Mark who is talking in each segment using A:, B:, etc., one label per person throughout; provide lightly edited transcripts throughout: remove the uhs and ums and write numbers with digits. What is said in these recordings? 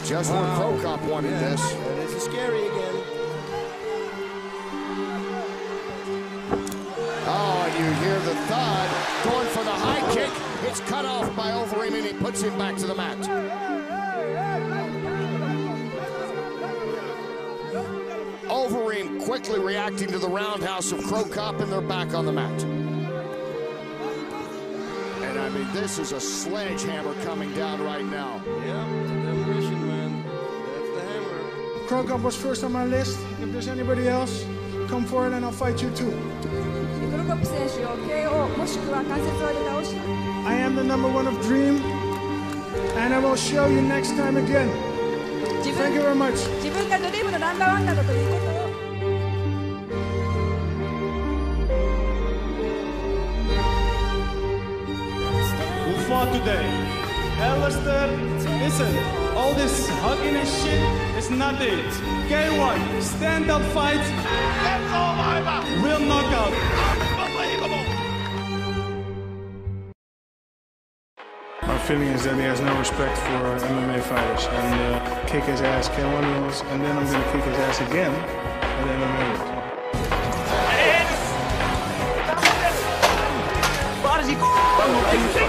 A: Just when Crow Cop wanted this.
B: This is scary again.
A: Oh, and you hear the thud. Going for the high kick. It's cut off by Overeem, and he puts him back to the mat. Overeem quickly reacting to the roundhouse of Crow Cop, and they're back on the mat. And I mean, this is a sledgehammer coming down right now.
B: Yeah, demolition, man. That's the hammer.
C: Crow Cop was first on my list. If there's anybody else, come forward and I'll fight you too. I am the #1 of Dream, and I will show you next time again. Thank you very much.
D: Who fought today? Alistair, listen, all this hugging and shit is nothing. K1, stand up fight. It's all over. Real knockout. Unbelievable.
C: My feeling is that he has no respect for MMA fighters, and kick his ass K1 rules, and then I'm going to kick his ass again at MMA rules.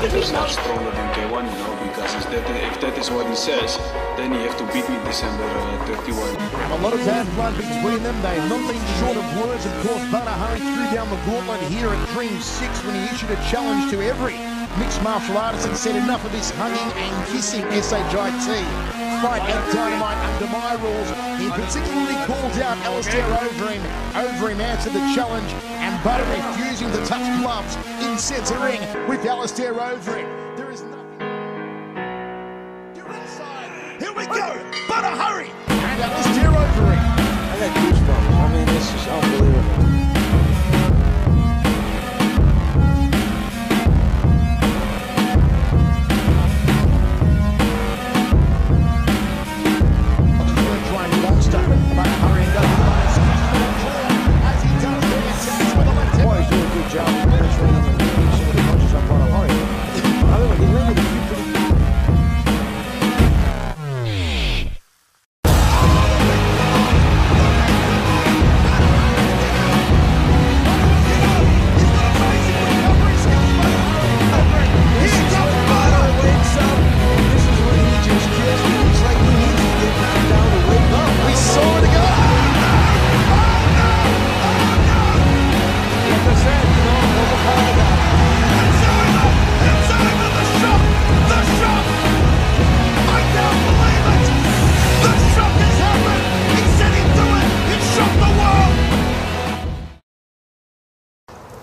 E: He's not stronger than K1, you know, because if that is what he says, then he have to beat me December 31.
F: A lot of bad blood between them. They have not been short of words. Of course, Hurry threw down the gauntlet here at Dream 6 when he issued a challenge to every mixed martial artist and said enough of this hugging and kissing SHIT. Fight at Dynamite under my rules. He particularly called out Alistair Overeem. Overeem answered the challenge, and Butter refusing to touch gloves in centre ring with Alistair Overeem. There is nothing. You're inside. Here we go. Butter Hurry and Alistair Overeem.
B: I got goosebumps. I mean, this is unbelievable.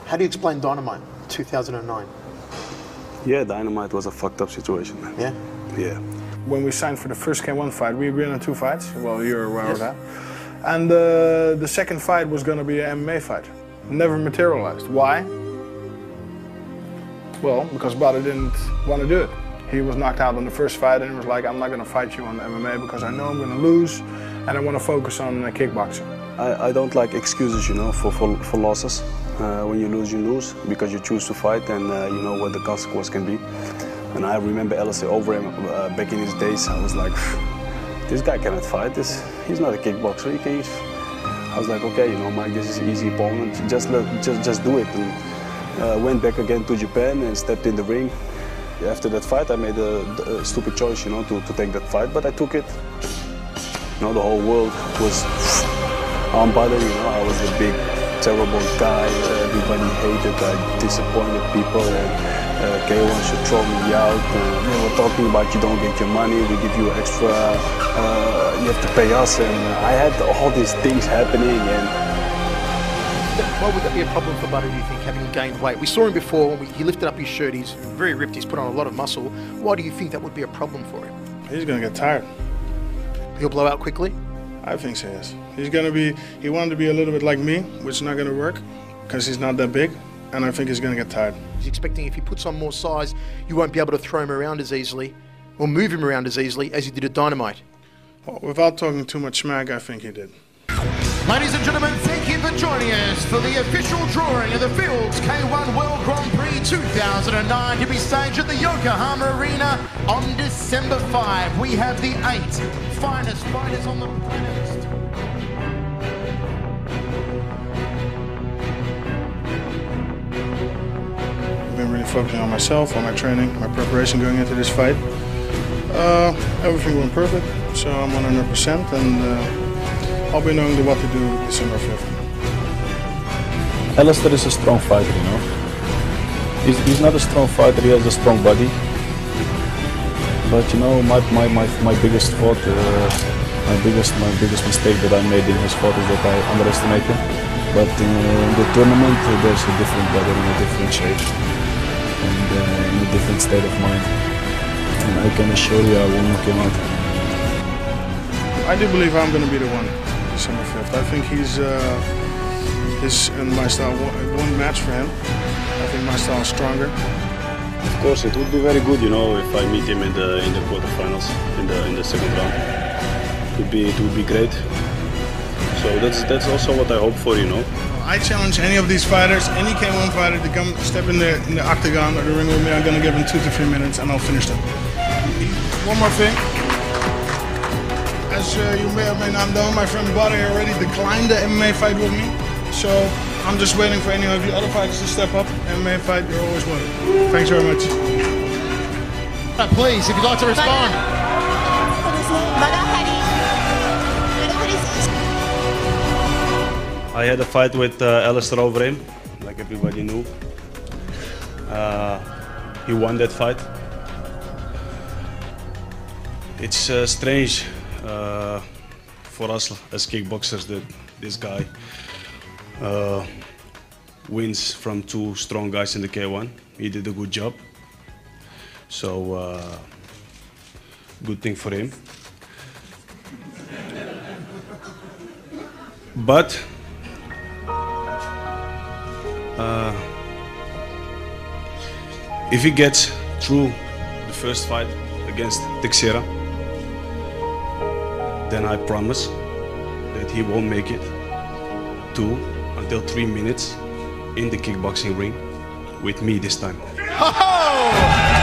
F: How do you explain Dynamite 2009?
G: Yeah, Dynamite was a fucked up situation, man.
F: Yeah?
G: Yeah.
C: When we signed for the first K1 fight, we agreed on 2 fights. Well, you're aware of that. And the second fight was going to be an MMA fight. Never materialized. Why? Well, because Butter didn't want to do it. He was knocked out on the first fight and he was like, I'm not going to fight you on MMA because I know I'm going to lose and I want to focus on kickboxing.
G: I don't like excuses, you know, for losses. When you lose because you choose to fight, and you know what the consequence can be. And I remember Alistair Overeem back in his days. I was like, this guy cannot fight. He's not a kickboxer. I was like, okay, you know, Mike, this is an easy opponent. Just do it. And went back again to Japan and stepped in the ring. After that fight, I made a stupid choice, you know, to take that fight, but I took it. You know, the whole world was unbothered. You know, I was a big, terrible guy. Everybody hated. I disappointed people. And K1 should throw me out. They were talking about you don't get your money. We give you extra. You have to pay us. And I had all these things happening. And
F: why would that be a problem for Butter, do you think, having gained weight? We saw him before. He lifted up his shirt. He's very ripped. He's put on a lot of muscle. Why do you think that would be a problem for him?
C: He's going to get tired.
F: He'll blow out quickly?
C: I think so, yes. He wanted to be a little bit like me, which is not going to work because he's not that big, and I think he's going to get tired.
F: He's expecting if he puts on more size, you won't be able to throw him around as easily or move him around as easily as you did at Dynamite.
C: Well, without talking too much smack, I think he did.
F: Ladies and gentlemen, thank you for joining us for the official drawing of the Fields K1 World Grand Prix 2009 to be staged at the Yokohama Arena on December 5. We have the 8 finest fighters on the planet.
C: I've been really focusing on myself, on my training, my preparation going into this fight. Everything went perfect, so I'm 100%, and I'll be knowing what to do December 5th.
H: Alistair is a strong fighter, you know. He's not a strong fighter, he has a strong body. But you know, my biggest fault, my biggest mistake that I made in his fight is that I underestimated him. But in the tournament, there's a different body in a different shape and in a different state of mind. And I can assure you, I will knock him out.
C: I do believe I'm going to be the one December 5th. I think his and my style won't match for him. I think my style is stronger.
G: Of course, it would be very good, you know, if I meet him in the quarterfinals, in the second round. It would be great. So that's also what I hope for, you know.
C: I challenge any of these fighters, any K1 fighter, to come step in the octagon or the ring with me. I'm going to give him 2 to 3 minutes and I'll finish them. One more thing. As you may or may not know, my friend Buddy already declined the MMA fight with me. So I'm just waiting for any of you other fighters to step up. MMA fight, you're always welcome. Thanks very much.
F: Please, if you'd like to respond.
G: I had a fight with Alistair Overeem, like everybody knew. He won that fight. It's strange for us as kickboxers that this guy wins from 2 strong guys in the K1. He did a good job. So, good thing for him. But if he gets through the first fight against Teixeira, then I promise that he won't make it 2 until 3 minutes in the kickboxing ring with me this time.
F: Oh!